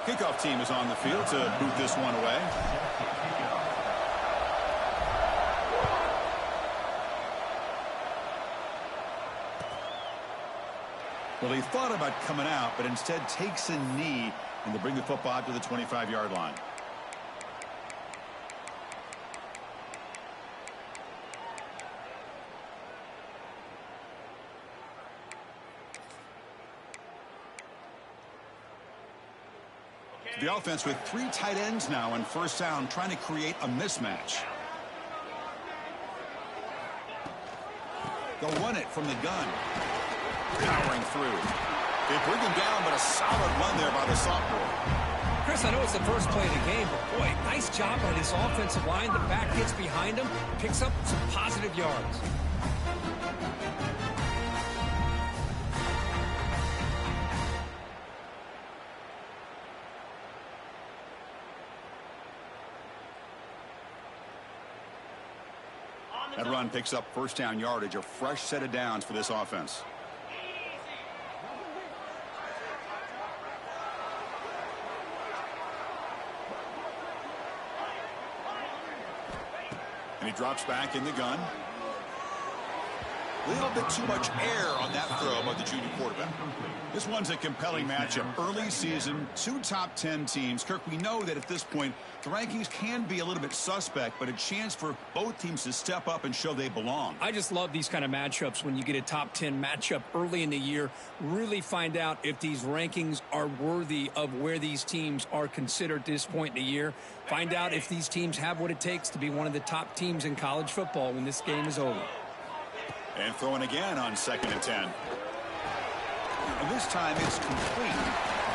Kickoff team is on the field to boot this one away. Well, he thought about coming out, but instead takes a knee, and to bring the football out to the 25-yard line. The offense with 3 tight ends now on first down, trying to create a mismatch. They'll run it from the gun. Powering through. They bring him down, but a solid run there by the sophomore. Chris, I know it's the first play of the game, but boy, nice job by this offensive line. The back gets behind him, picks up some positive yards. That run picks up first down yardage, a fresh set of downs for this offense. And he drops back in the gun. A little bit too much air on that throw by the junior quarterback. This one's a compelling matchup. Early season, 2 top 10 teams. Kirk, we know that at this point, the rankings can be a little bit suspect, but a chance for both teams to step up and show they belong. I just love these kind of matchups when you get a top 10 matchup early in the year. Really find out if these rankings are worthy of where these teams are considered at this point in the year. Find out if these teams have what it takes to be one of the top teams in college football when this game is over. And throwing again on 2nd and 10. And this time it's complete.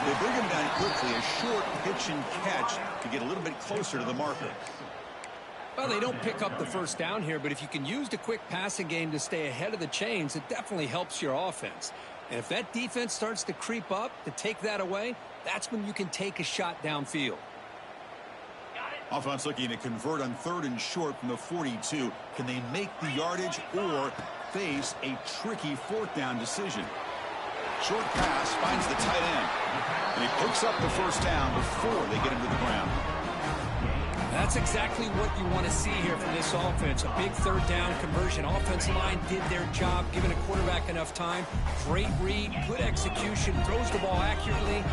They bring him down quickly, a short pitch and catch to get a little bit closer to the marker. Well, they don't pick up the first down here, but if you can use the quick passing game to stay ahead of the chains, it definitely helps your offense. And if that defense starts to creep up to take that away, that's when you can take a shot downfield. Offense looking to convert on 3rd and short from the 42. Can they make the yardage or face a tricky 4th down decision? Short pass finds the tight end. And he picks up the first down before they get him to the ground. That's exactly what you want to see here from this offense. A big 3rd down conversion. Offensive line did their job, giving a quarterback enough time. Great read, good execution, throws the ball accurately.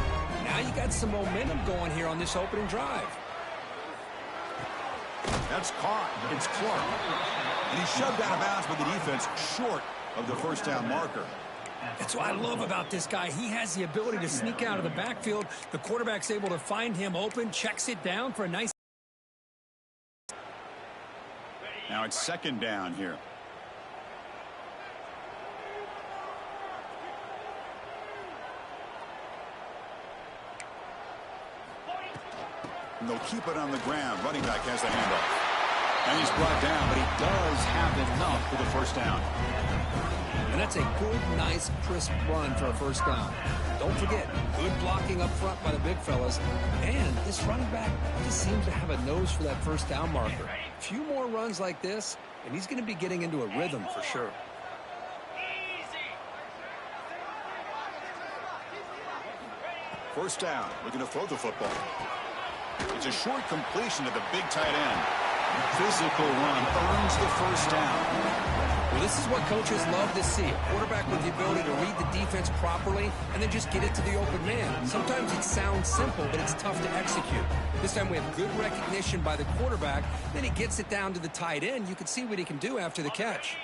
Now you got some momentum going here on this opening drive. That's caught. It's Clark. And he's shoved out of bounds by the defense short of the first down marker. That's what I love about this guy. He has the ability to sneak out of the backfield. The quarterback's able to find him open, checks it down for a nice... Now it's 2nd down here. And they'll keep it on the ground. Running back has the handoff. And he's brought down, but he does have enough for the first down. And that's a good, nice, crisp run for a first down. Don't forget, good blocking up front by the big fellas. And this running back just seems to have a nose for that first down marker. A few more runs like this, and he's going to be getting into a rhythm for sure. First down, looking to throw the football. It's a short completion to the big tight end. Physical run earns the first down. Well, this is what coaches love to see. A quarterback with the ability to read the defense properly and then just get it to the open man. Sometimes it sounds simple, but it's tough to execute. This time we have good recognition by the quarterback. Then he gets it down to the tight end. You can see what he can do after the catch.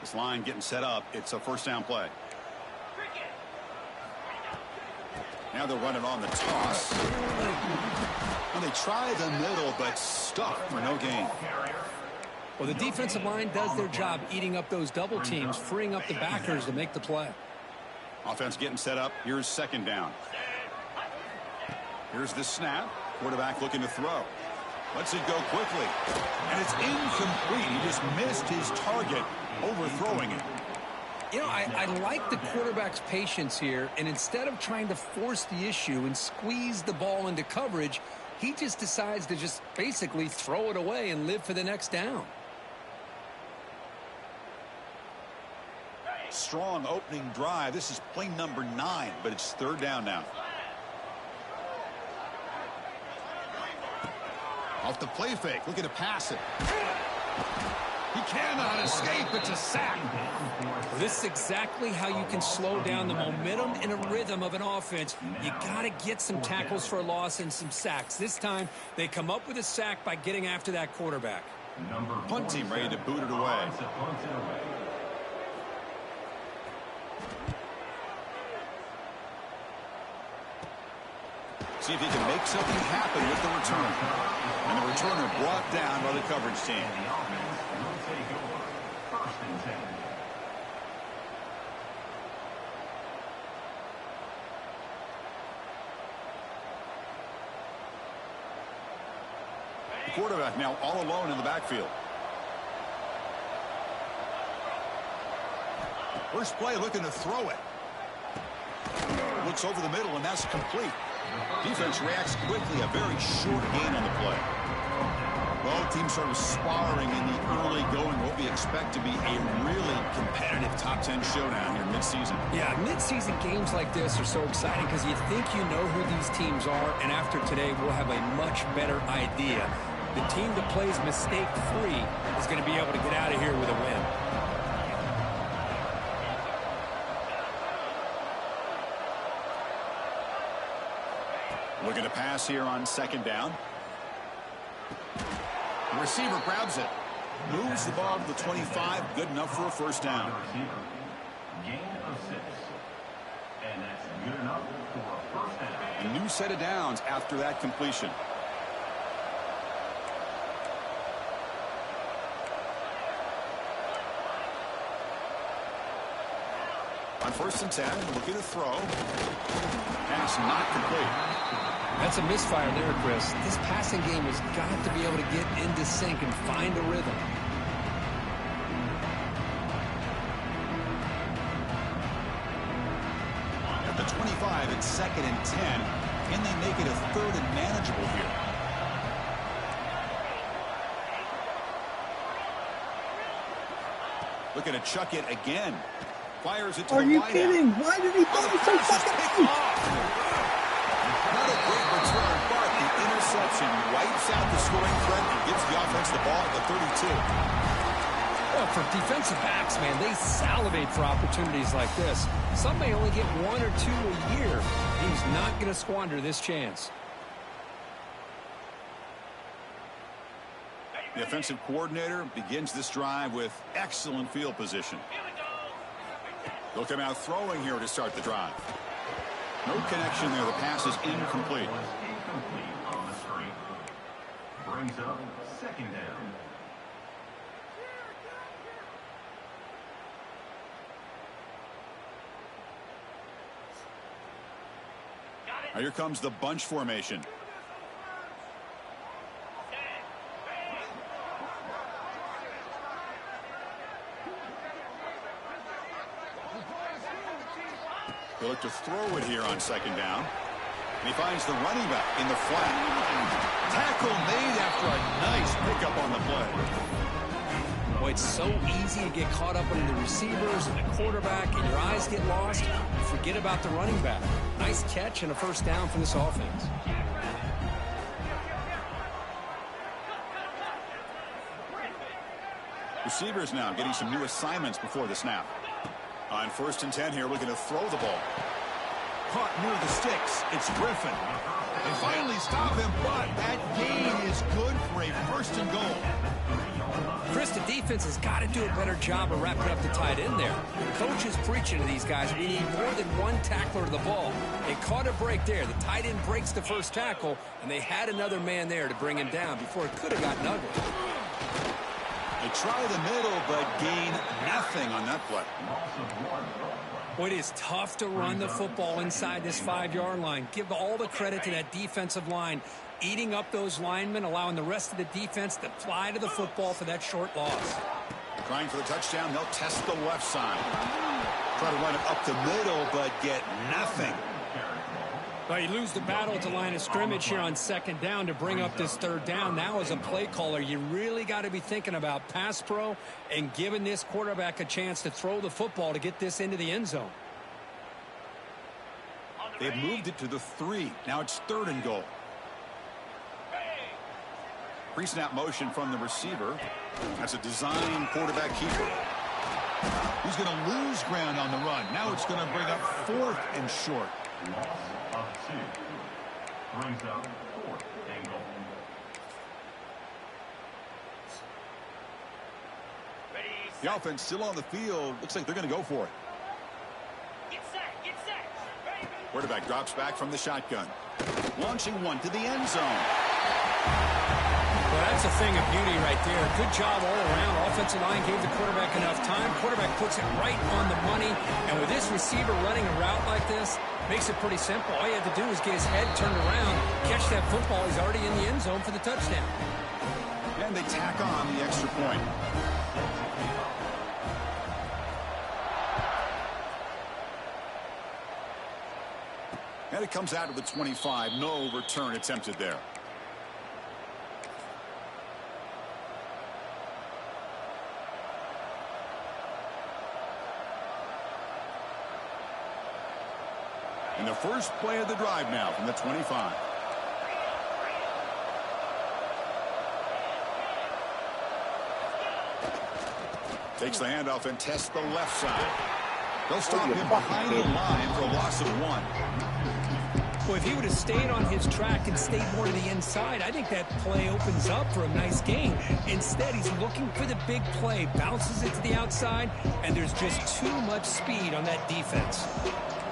This line getting set up. It's a first down play. Now they're running on the toss. And they try the middle, but stuck for no gain. Well, the defensive line does their job eating up those double teams, freeing up the backers to make the play. Offense getting set up. Here's 2nd down. Here's the snap. Quarterback looking to throw. Lets it go quickly. And it's incomplete. He just missed his target, overthrowing it. You know, I like the quarterback's patience here, and instead of trying to force the issue and squeeze the ball into coverage, he just decides to just basically throw it away and live for the next down. Strong opening drive. This is play number 9, but it's 3rd down now. Off the play fake, looking to pass it. He cannot escape. It's a sack. Well, this is exactly how you can slow down the momentum and a rhythm of an offense. You got to get some tackles for a loss and some sacks. This time, they come up with a sack by getting after that quarterback. Punt team ready to boot it away. See if he can make something happen with the return. And the returner brought down by the coverage team. The quarterback now all alone in the backfield. First play looking to throw it. Looks over the middle, and that's complete. Defense reacts quickly. A very short gain on the play. Both teams sort of sparring in the early going. What we expect to be a really competitive top 10 showdown here mid-season. Yeah, mid-season games like this are so exciting because you think you know who these teams are, and after today we'll have a much better idea. The team that plays mistake-free is going to be able to get out of here with a win. Looking to pass here on second down. The receiver grabs it. Moves the ball to the 25. Good enough for a first down. Gain of 6. And that's good enough for a first down. A new set of downs after that completion. On 1st and 10, looking to throw. Pass not complete. That's a misfire there, Chris. This passing game has got to be able to get into sync and find a rhythm. At the 25, it's 2nd and 10. Can they make it a 3rd and manageable here? Looking to chuck it again. Fires it to the wideout. Are you kidding? Why did he throw so fucking deep? Not a great return, but the interception wipes out the scoring threat and gives the offense the ball at the 32. Well, for defensive backs, man, they salivate for opportunities like this. Some may only get 1 or 2 a year. He's not going to squander this chance. The offensive coordinator begins this drive with excellent field position. They'll come out throwing here to start the drive. No connection there. The pass is incomplete. Incomplete on the screen. Brings up 2nd down. Now here comes the bunch formation. They look to throw it here on 2nd down. And he finds the running back in the flat. Tackle made after a nice pickup on the play. Boy, it's so easy to get caught up in the receivers and the quarterback, and your eyes get lost. Forget about the running back. Nice catch and a first down for this offense. Receivers now getting some new assignments before the snap. On 1st and 10 here, looking to throw the ball. Caught near the sticks. It's Griffin. They finally stop him, but that gain is good for a 1st and goal. Chris, the defense has got to do a better job of wrapping up the tight end there. The coach is preaching to these guys, we need more than one tackler to the ball. They caught a break there. The tight end breaks the first tackle, and they had another man there to bring him down before it could have gotten ugly. They try the middle, but gain nothing on that play. Boy, it is tough to run the football inside this 5-yard line. Give all the credit to that defensive line, eating up those linemen, allowing the rest of the defense to fly to the football for that short loss. Trying for the touchdown, they'll test the left side. Try to run it up the middle, but get nothing. Well, you lose the battle at the line of scrimmage here on 2nd down to bring up this 3rd down. Now, as a play caller, you really got to be thinking about pass pro and giving this quarterback a chance to throw the football to get this into the end zone. They've moved it to the 3. Now it's 3rd and goal. Pre-snap motion from the receiver. That's a design quarterback keeper. He's going to lose ground on the run. Now it's going to bring up 4th and short. Loss of 2. Brings up 4th and goal. The offense still on the field. Looks like they're going to go for it. Get set. Ready. Quarterback drops back from the shotgun. Launching one to the end zone. Well, that's a thing of beauty right there. Good job all around. Offensive line gave the quarterback enough time. Quarterback puts it right on the money. And with this receiver running a route like this, makes it pretty simple. All you have to do is get his head turned around, catch that football. He's already in the end zone for the touchdown. And they tack on the extra point. And it comes out to the 25. No return attempted there. And the first play of the drive now from the 25. Takes the handoff and tests the left side. They'll stop him behind the line for a loss of 1. Well, if he would have stayed on his track and stayed more to the inside, I think that play opens up for a nice gain. Instead, he's looking for the big play, bounces it to the outside, and there's just too much speed on that defense.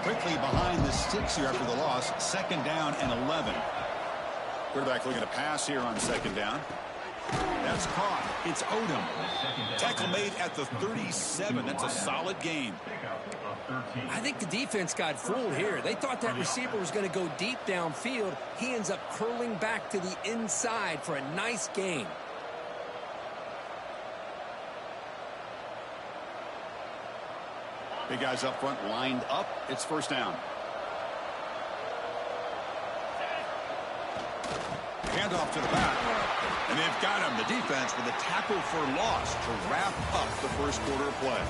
Quickly behind the sticks here after the loss. 2nd down and 11. Quarterback looking to pass here on 2nd down. That's caught. It's Odom. Tackle made at the 37. That's a solid gain. I think the defense got fooled here. They thought that receiver was going to go deep downfield. He ends up curling back to the inside for a nice gain. Big guys up front lined up. It's 1st down. Handoff to the back. And they've got him, the defense, with a tackle for loss to wrap up the first quarter of play.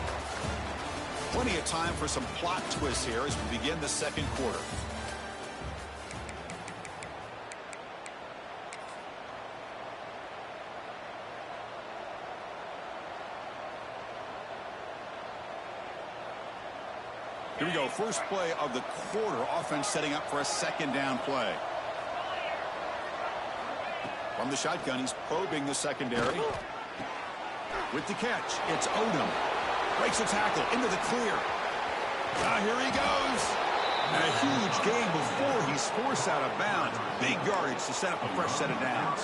Plenty of time for some plot twists here as we begin the 2nd quarter. Here we go. First play of the quarter. Offense setting up for a 2nd down play. From the shotgun, he's probing the secondary. With the catch, it's Odom. Breaks a tackle into the clear. Here he goes. And a huge gain before he's forced out of bounds. Big yardage to set up a fresh set of downs.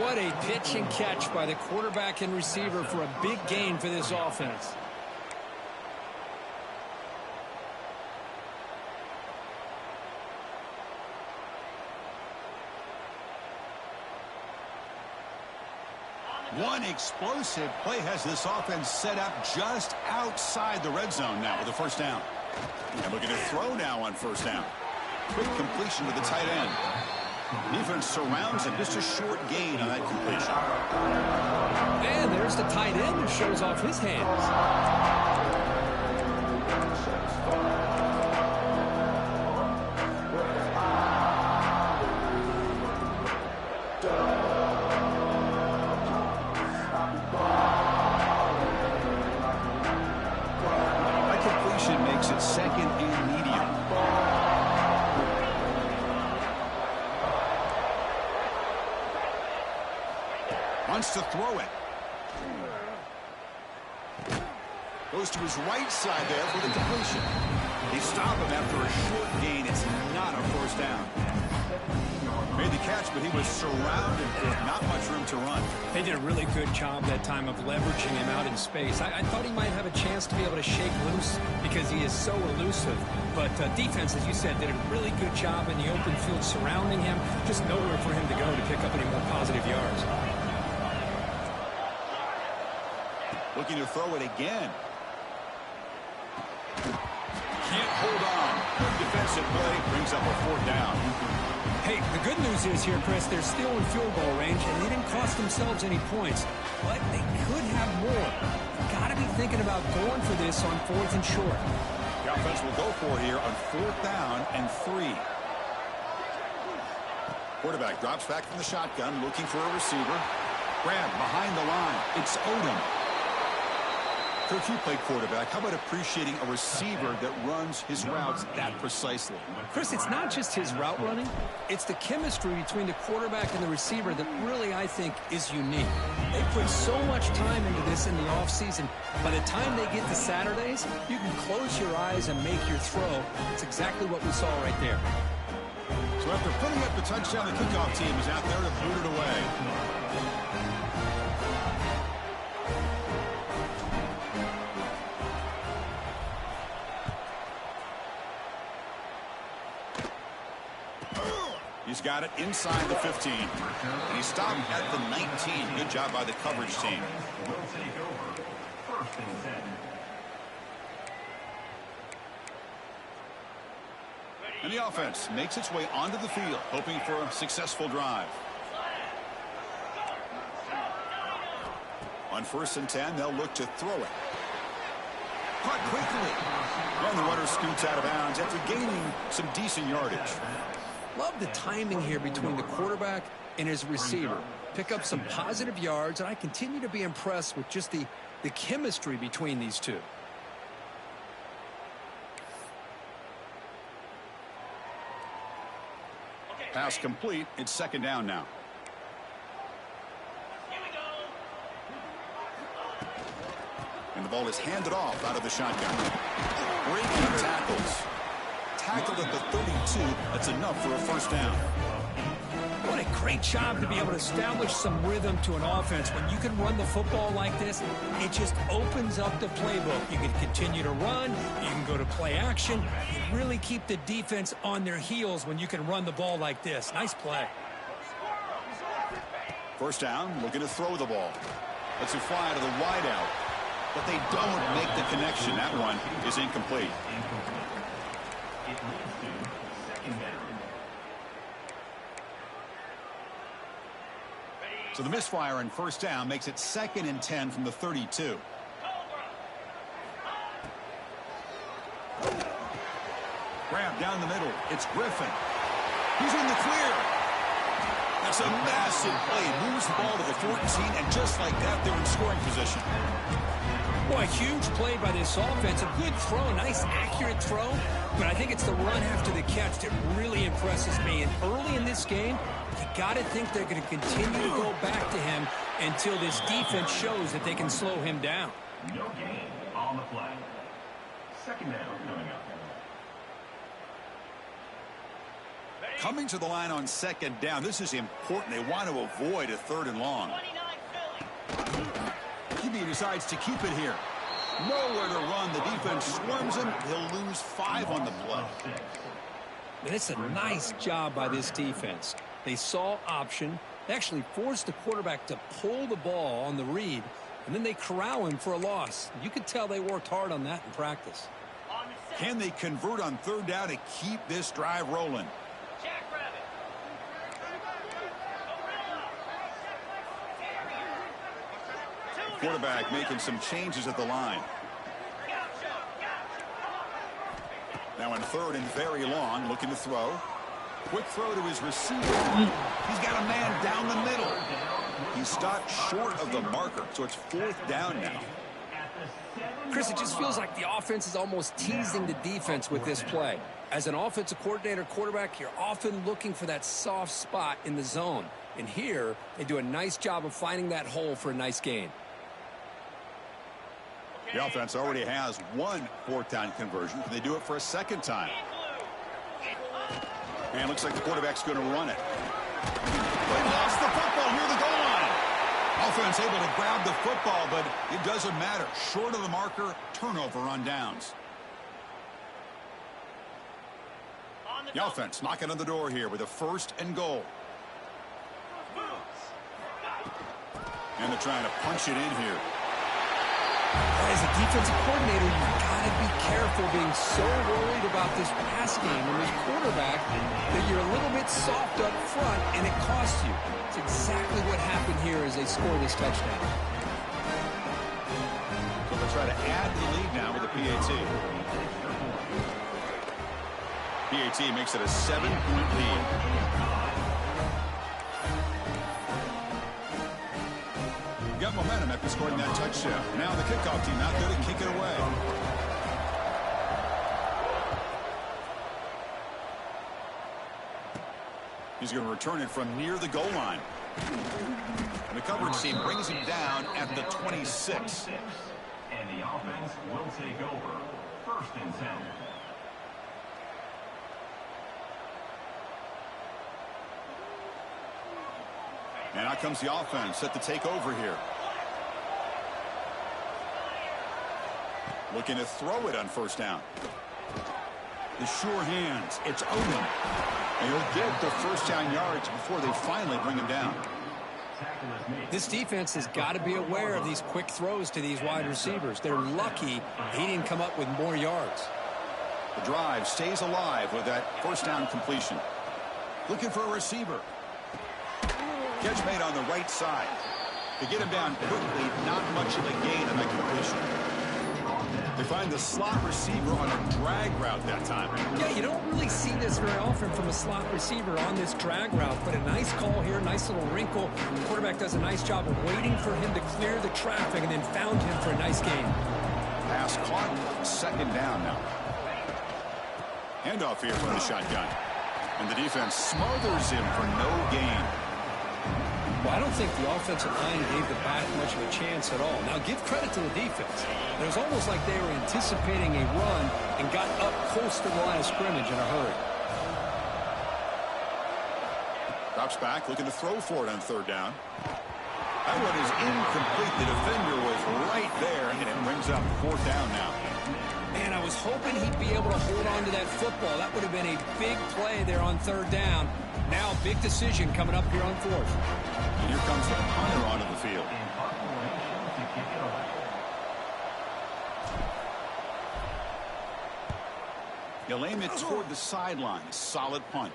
What a pitch and catch by the quarterback and receiver for a big gain for this offense. One explosive play has this offense set up just outside the red zone now with a 1st down. And looking to throw now on 1st down. Quick completion to the tight end. Defense surrounds him. Just a short gain on that completion. And there's the tight end who shows off his hands. Makes it 2nd and medium. Wants to throw it. Goes to his right side there for the completion. They stop him after a short gain. It's not a 1st down. Made the catch, but he was surrounded with not much room to run. They did a really good job that time of leveraging him out in space. I thought he might have a chance to be able to shake loose because he is so elusive. But defense, as you said, did a really good job in the open field surrounding him. Just nowhere for him to go to pick up any more positive yards. Looking to throw it again. Can't hold on. Good defensive play. Brings up a 4th down. Hey, the good news is here, Chris, they're still in field goal range, and they didn't cost themselves any points. But they could have more. Got to be thinking about going for this on 4th and short. The offense will go for here on 4th down and 3. Quarterback drops back from the shotgun, looking for a receiver. Grab behind the line. It's Odom. Kirk, you play quarterback. How about appreciating a receiver that runs his routes that precisely? Chris, it's not just his route running. It's the chemistry between the quarterback and the receiver that really, I think, is unique. They put so much time into this in the offseason. By the time they get to Saturdays, you can close your eyes and make your throw. It's exactly what we saw right there. So after putting up the touchdown, the kickoff team is out there to boot it away. He's got it inside the 15. And he stopped at the 19. Good job by the coverage team. Will take over. First and 10. And the offense makes its way onto the field, hoping for a successful drive. On 1st and 10, they'll look to throw it. Caught quickly. And the runner scoots out of bounds after gaining some decent yardage. Love the timing here between the quarterback and his receiver. Pick up some positive yards, and I continue to be impressed with just the chemistry between these two. Pass complete. It's 2nd down now. Here we go. And the ball is handed off out of the shotgun. Breaking tackles. Tackled at the 32. That's enough for a 1st down. What a great job to be able to establish some rhythm to an offense. When you can run the football like this, it just opens up the playbook. You can continue to run. You can go to play action. You really keep the defense on their heels when you can run the ball like this. Nice play. 1st down, looking to throw the ball. Lets it fly to the wideout. But they don't make the connection. That one is incomplete. It leads to 2nd down. So the misfire on 1st down makes it 2nd and 10 from the 32. Grab down the middle. It's Griffin. He's in the clear. That's a massive play. Moves the ball to the 14, and just like that, they're in scoring position. Boy, huge play by this offense. A good throw, nice accurate throw. But I think it's the run after the catch that really impresses me. And early in this game, you got to think they're going to continue to go back to him until this defense shows that they can slow him down. No gain on the play. 2nd down coming up. Coming to the line on 2nd down. This is important. They want to avoid a 3rd and long. 29 Philly. QB decides to keep it here. Nowhere to run. The defense swarms him. He'll lose 5 on the play. And it's a nice job by this defense. They saw option. They actually forced the quarterback to pull the ball on the read, and then they corral him for a loss. You could tell they worked hard on that in practice. Can they convert on 3rd down to keep this drive rolling? Jackrabbit. Quarterback making some changes at the line. Now in 3rd and very long, looking to throw. Quick throw to his receiver. He's got a man down the middle. He stopped short of the marker, so it's 4th down now. Chris, it just feels like the offense is almost teasing the defense with this play. As an offensive coordinator, quarterback, you're often looking for that soft spot in the zone. And here, they do a nice job of finding that hole for a nice gain. The offense already has 1 4th down conversion. Can they do it for a 2nd time? And it looks like the quarterback's going to run it. They lost the football near the goal line. Offense able to grab the football, but it doesn't matter. Short of the marker, turnover on downs. The offense knocking on the door here with a 1st and goal. And they're trying to punch it in here. As a defensive coordinator, you've got to be careful being so worried about this pass game and this quarterback that you're a little bit soft up front and it costs you. It's exactly what happened here as they score this touchdown. So they'll try to add to the lead now with the PAT. PAT makes it a 7-point lead. momentum after scoring that touchdown. Now the kickoff team out there to kick it away. He's going to return it from near the goal line. And the coverage team brings him down at the 26. And the offense will take over. 1st and 10. And out comes the offense set to take over here. Looking to throw it on 1st down. The sure hands. It's open. And he'll get the 1st down yards before they finally bring him down. This defense has got to be aware of these quick throws to these wide receivers. They're lucky he didn't come up with more yards. The drive stays alive with that 1st down completion. Looking for a receiver. Catch made on the right side. To get him down quickly, not much of a gain on that completion. They find the slot receiver on a drag route that time. Yeah, you don't really see this very often from a slot receiver on this drag route, but a nice call here, nice little wrinkle. The quarterback does a nice job of waiting for him to clear the traffic and then found him for a nice gain. Pass caught, 2nd down now. Handoff here from the shotgun. And the defense smothers him for no gain. Well, I don't think the offensive line gave the back much of a chance at all. Now, give credit to the defense. It was almost like they were anticipating a run and got up close to the line of scrimmage in a hurry. Drops back, looking to throw for it on 3rd down. That one is incomplete. The defender was right there, and it brings up 4th down now. Man, I was hoping he'd be able to hold on to that football. That would have been a big play there on 3rd down. Now, big decision coming up here on 4th. And here comes the punter onto the field. He'll aim it toward the sideline. Solid punt.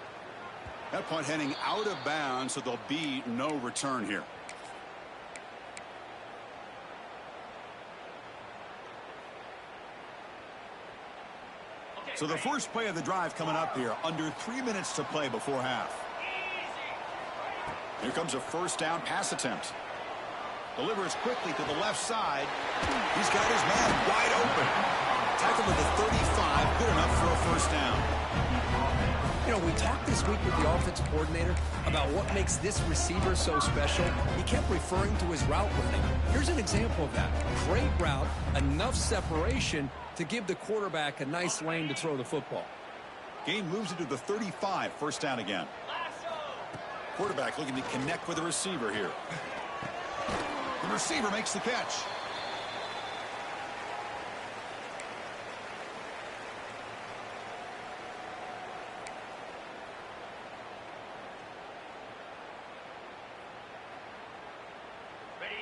That punt heading out of bounds, so there'll be no return here. So the first play of the drive coming up here. Under 3 minutes to play before half. Here comes a 1st down pass attempt. Delivers quickly to the left side. He's got his man wide open. Tackled at the 35. Good enough for a 1st down. You know, we talked this week with the offensive coordinator about what makes this receiver so special. He kept referring to his route running. Here's an example of that. Great route, enough separation to give the quarterback a nice lane to throw the football. Gain moves it to the 35. 1st down again. Quarterback looking to connect with the receiver here. The receiver makes the catch.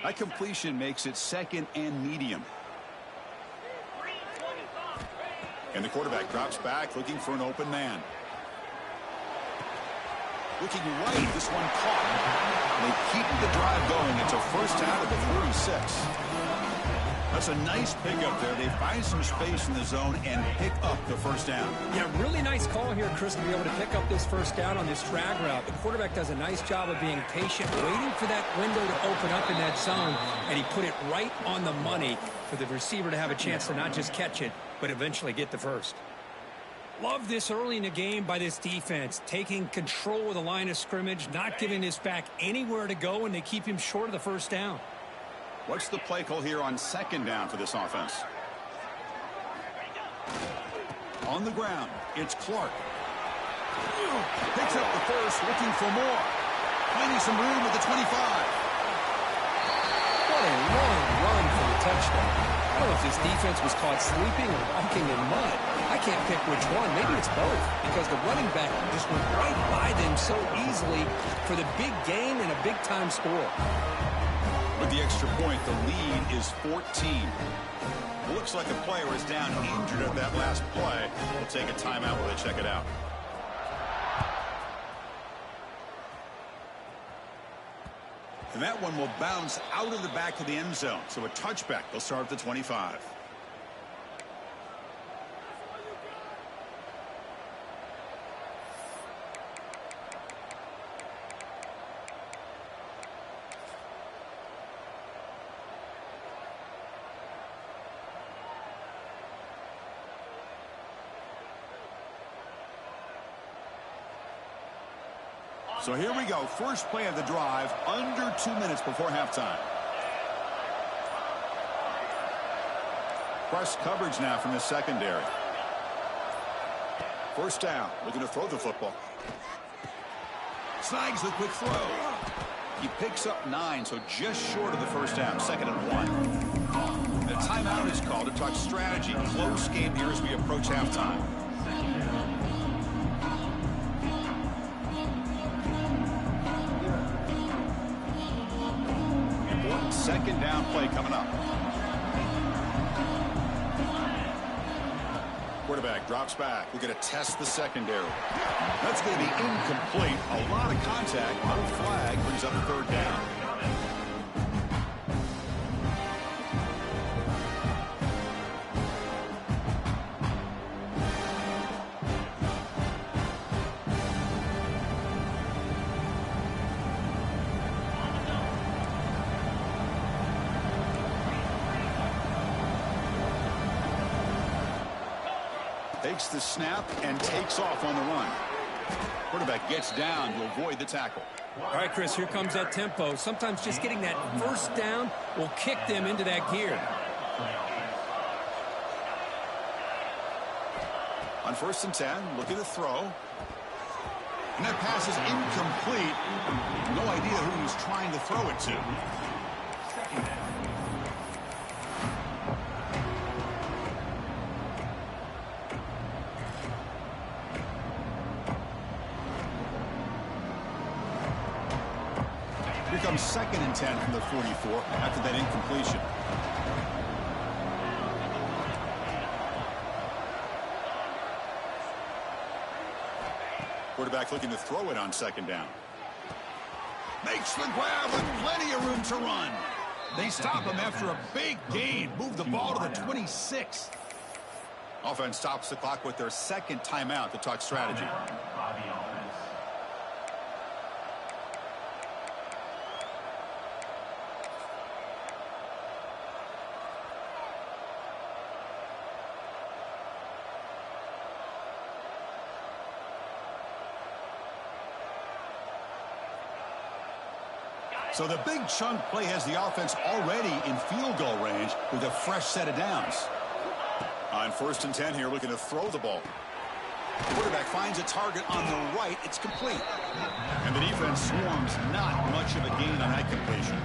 That completion makes it 2nd and medium. And the quarterback drops back looking for an open man. Looking right, this one caught. They keep the drive going. It's a 1st down at the 46. That's a nice pickup there. They find some space in the zone and pick up the 1st down. Yeah, really nice call here, Chris, to be able to pick up this 1st down on this drag route. The quarterback does a nice job of being patient, waiting for that window to open up in that zone, and he put it right on the money for the receiver to have a chance to not just catch it, but eventually get the 1st. Love this early in the game by this defense, taking control of the line of scrimmage, not giving this back anywhere to go, and they keep him short of the 1st down. What's the play call here on 2nd down for this offense? On the ground, it's Clark. Picks up the 1st, looking for more. Finding some room at the 25. What a long run for the touchdown. I don't know if this defense was caught sleeping or walking in mud. I can't pick which one. Maybe it's both, because the running back just went right by them so easily for the big gain and a big-time score. With the extra point, the lead is 14. It looks like a player is down injured at that last play. We'll take a timeout while they check it out. And that one will bounce out of the back of the end zone. So a touchback. They'll start at the 25. So here we go. First play of the drive, under 2 minutes before halftime. Press coverage now from the secondary. First down, looking to throw the football. Snags the quick throw. He picks up 9, so just short of the first down, 2nd and 1. The timeout is called to talk strategy. Close game here as we approach halftime. Important 2nd down play coming up. Quarterback drops back. We're going to test the secondary. That's going to be incomplete. A lot of contact. No flag brings up 3rd down. Takes the snap and takes off on the run. Quarterback gets down to avoid the tackle. All right, Chris, here comes that tempo. Sometimes just getting that first down will kick them into that gear. On 1st and 10, looking to throw. And that pass is incomplete. No idea who he's trying to throw it to. Here comes 2nd and 10 from the 44 after that incompletion. Quarterback looking to throw it on 2nd down. Makes the grab with plenty of room to run. They stop him after a big gain. Move the ball to the 26. Offense stops the clock with their 2nd timeout to talk strategy. So the big chunk play has the offense already in field goal range with a fresh set of downs. On 1st and 10 here, looking to throw the ball. The quarterback finds a target on the right. It's complete. And the defense swarms. Not much of a gain on that completion.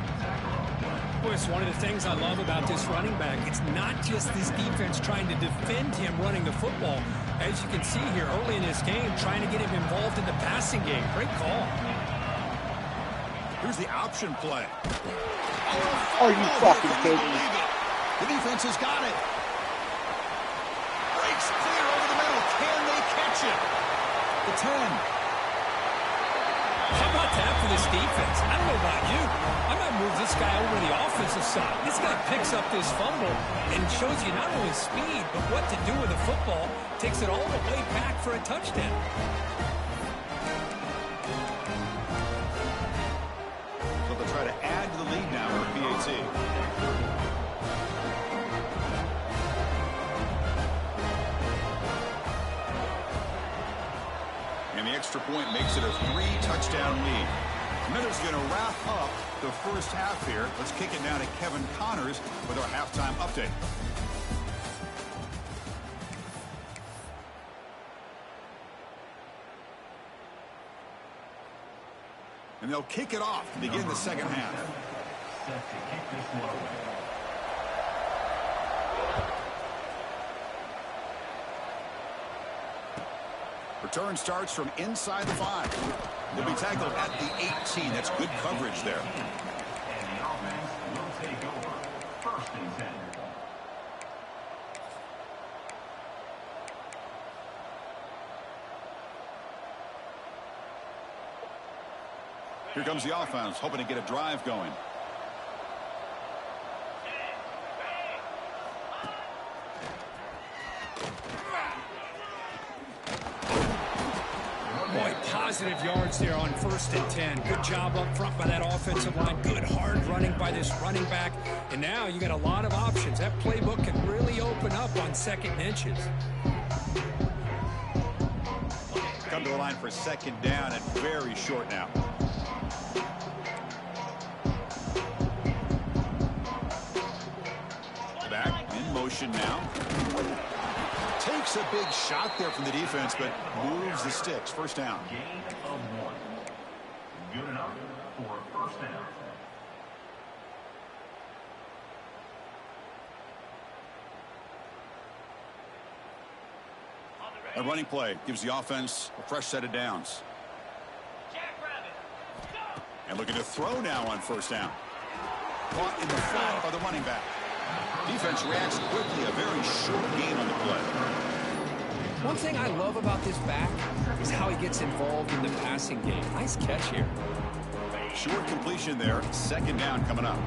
Boy, it's one of the things I love about this running back. It's not just this defense trying to defend him running the football. As you can see here early in this game, trying to get him involved in the passing game. Great call. Here's the option play. Are you fucking kidding me? The defense has got it. Breaks clear over the middle. Can they catch it? The 10. How about that for this defense? I don't know about you. I might move this guy over to the offensive side. This guy picks up this fumble and shows you not only speed, but what to do with the football. Takes it all the way back for a touchdown. Try to add to the lead now with PAT. And the extra point makes it a 3-touchdown lead. Miller's going to wrap up the first half here. Let's kick it down to Kevin Connors with our halftime update. And they'll kick it off to begin the second half. Set to kick this one away. Return starts from inside the 5. They'll be tackled at the 18. That's good coverage there. And the offense will take over. 1st and 10. Here comes the offense, hoping to get a drive going. Boy, positive yards there on 1st and 10. Good job up front by that offensive line. Good hard running by this running back. And now you got a lot of options. That playbook can really open up on 2nd and inches. come to the line for second down and very short now. Back in motion now. Takes a big shot there from the defense, but moves the sticks. First down. Gain of 1. Good enough for a first down. A running play gives the offense a fresh set of downs. Jackrabbit. Go! And looking to throw now on first down. Caught in the flat by the running back. Defense reacts quickly. A very short gain on the play. One thing I love about this back is how he gets involved in the passing game. Nice catch here. Short completion there. Second down coming up.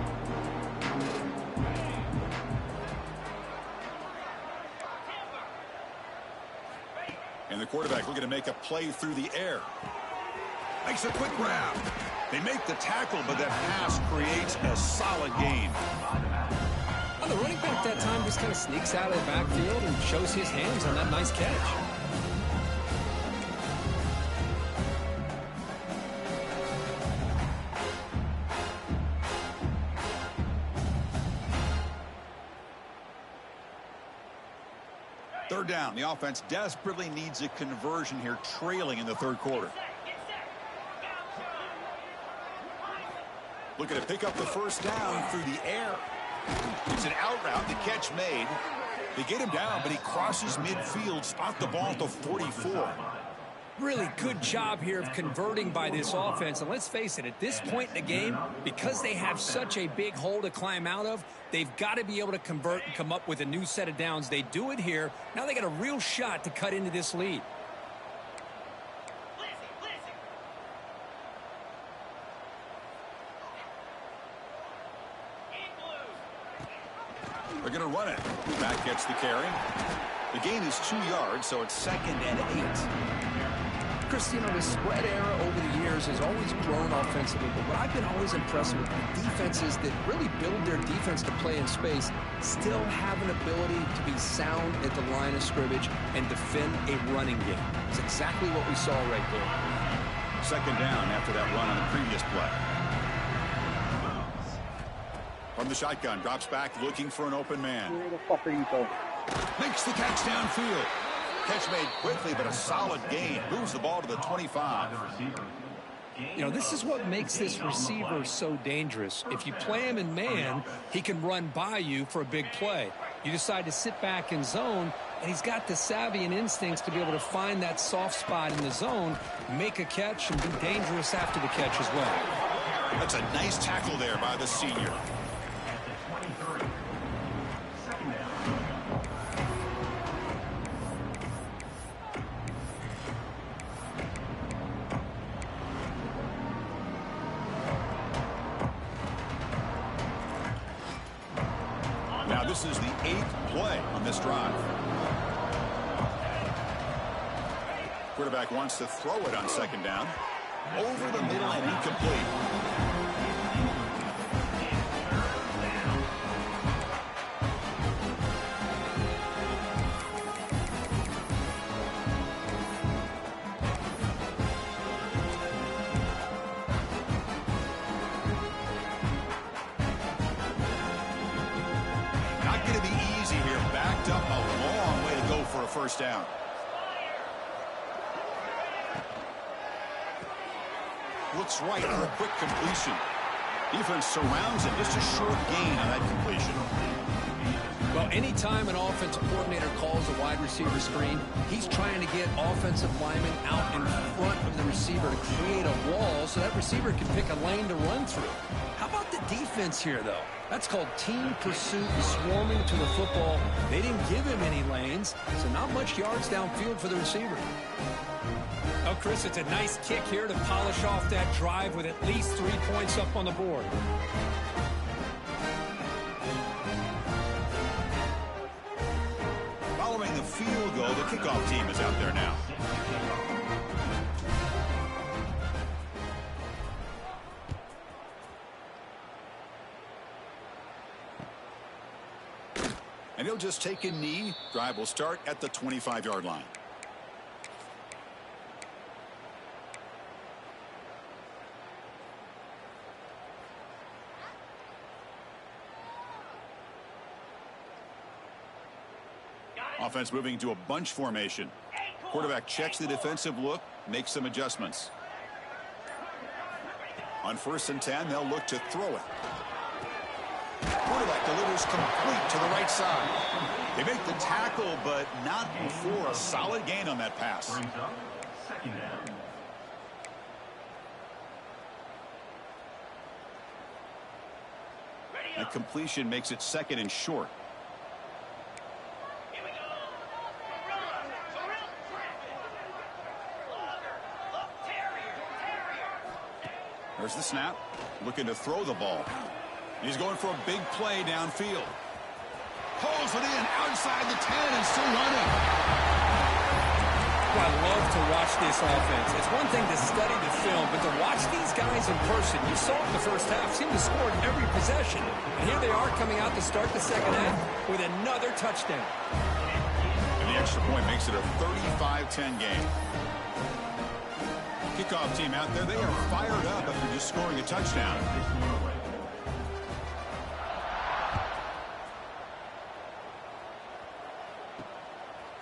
And the quarterback looking to make a play through the air. Makes a quick grab. They make the tackle, but that pass creates a solid gain. Well, the running back that time just kind of sneaks out of the backfield and shows his hands on that nice catch. Third down. The offense desperately needs a conversion here, trailing in the third quarter. Get set. Looking to pick up the first down through the air. It's an out route. The catch made. They get him down, but he crosses midfield. Spot the ball at the 44. Really good job here of converting by this offense. And let's face it, at this point in the game, because they have such a big hole to climb out of, they've got to be able to convert and come up with a new set of downs. They do it here. Now they got a real shot to cut into this lead. They're going to run it. Back gets the carry. The gain is 2 yards, so it's 2nd and 8. Chris, you know, the spread era over the years has always grown offensively, but what I've been always impressed with the defenses that really build their defense to play in space still have an ability to be sound at the line of scrimmage and defend a running game. It's exactly what we saw right there. Second down after that run on the previous play. From the shotgun, drops back looking for an open man. Where the fuck are you going? Makes the catch downfield. Catch made quickly, but a solid gain. Moves the ball to the 25. You know, this is what makes this receiver so dangerous. If you play him in man, he can run by you for a big play. You decide to sit back in zone, and he's got the savvy and instincts to be able to find that soft spot in the zone, make a catch, and be dangerous after the catch as well. That's a nice tackle there by the senior. Now this is the 8th play on this drive. Quarterback wants to throw it on second down. Over the middle and incomplete. Not going to be easy here. Backed up a long way to go for a first down. Looks right for a quick completion. Defense surrounds it. Just a short gain on that completion. Well, anytime an offensive coordinator calls a wide receiver screen, he's trying to get offensive linemen out in front of the receiver to create a wall so that receiver can pick a lane to run through. How about the defense here, though? That's called team pursuit and swarming to the football. They didn't give him any lanes, so not much yards downfield for the receiver. Oh, Chris, it's a nice kick here to polish off that drive with at least 3 points up on the board. Following the field goal, the kickoff team is out there now. And he'll just take a knee. Drive will start at the 25-yard line. Offense moving into a bunch formation. Quarterback checks the defensive look, makes some adjustments. On 1st and 10, they'll look to throw it. Quarterback delivers complete to the right side. They make the tackle, but not before a solid gain on that pass. Brings up 2nd down. The completion makes it 2nd and short. Here we go. Look, Terrier. There's the snap. Looking to throw the ball. He's going for a big play downfield. Pulls it in outside the 10 and still running. I love to watch this offense. It's one thing to study the film, but to watch these guys in person, you saw it in the first half, seemed to score in every possession. And here they are coming out to start the second half with another touchdown. And the extra point makes it a 35-10 game. Kickoff team out there, they are fired up after just scoring a touchdown.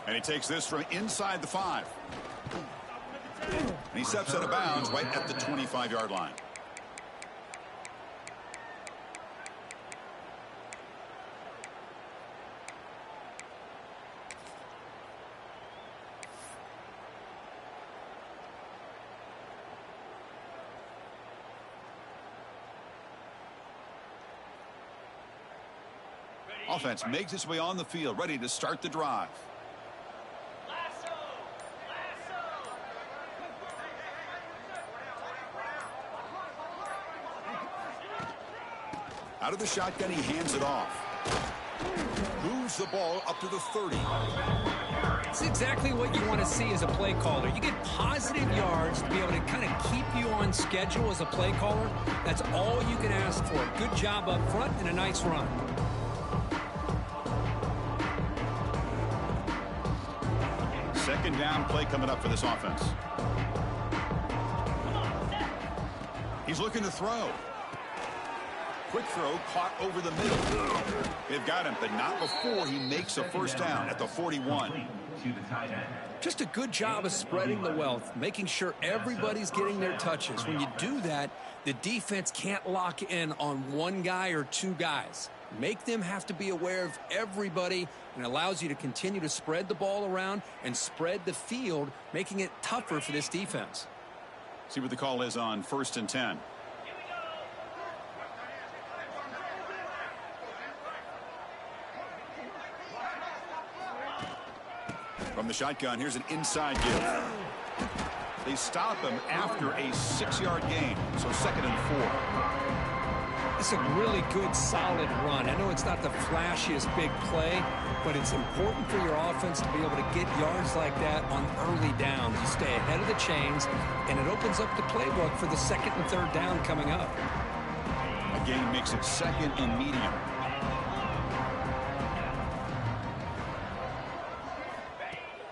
And he takes this from inside the 5. And he steps out of bounds right at the 25-yard line. Offense makes its way on the field, ready to start the drive. Out of the shotgun, he hands it off. Moves the ball up to the 30. It's exactly what you want to see as a play caller. You get positive yards to be able to kind of keep you on schedule as a play caller. That's all you can ask for. Good job up front and a nice run. Second down play coming up for this offense. He's looking to throw. Quick throw caught over the middle. They've got him, but not before he makes a first down at the 41. Just a good job of spreading the wealth, making sure everybody's getting their touches. When you do that, the defense can't lock in on one guy or two guys. Make them have to be aware of everybody, and allows you to continue to spread the ball around and spread the field, making it tougher for this defense. See what the call is on 1st and 10. From the shotgun, here's an inside give. They stop him after a 6-yard gain, so 2nd and 4. It's a really good, solid run. I know it's not the flashiest big play, but it's important for your offense to be able to get yards like that on early downs. You stay ahead of the chains, and it opens up the playbook for the 2nd and 3rd down coming up. A gain makes it 2nd and medium.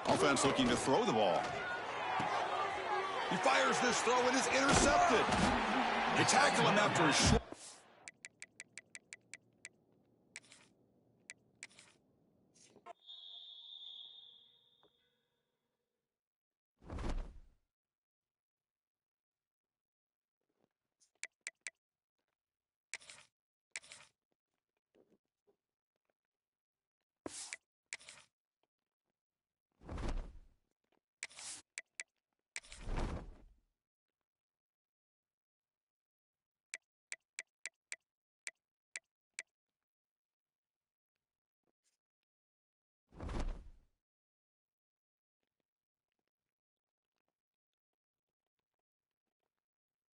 Offense looking to throw the ball. He fires this throw and is intercepted. They tackle him after a short.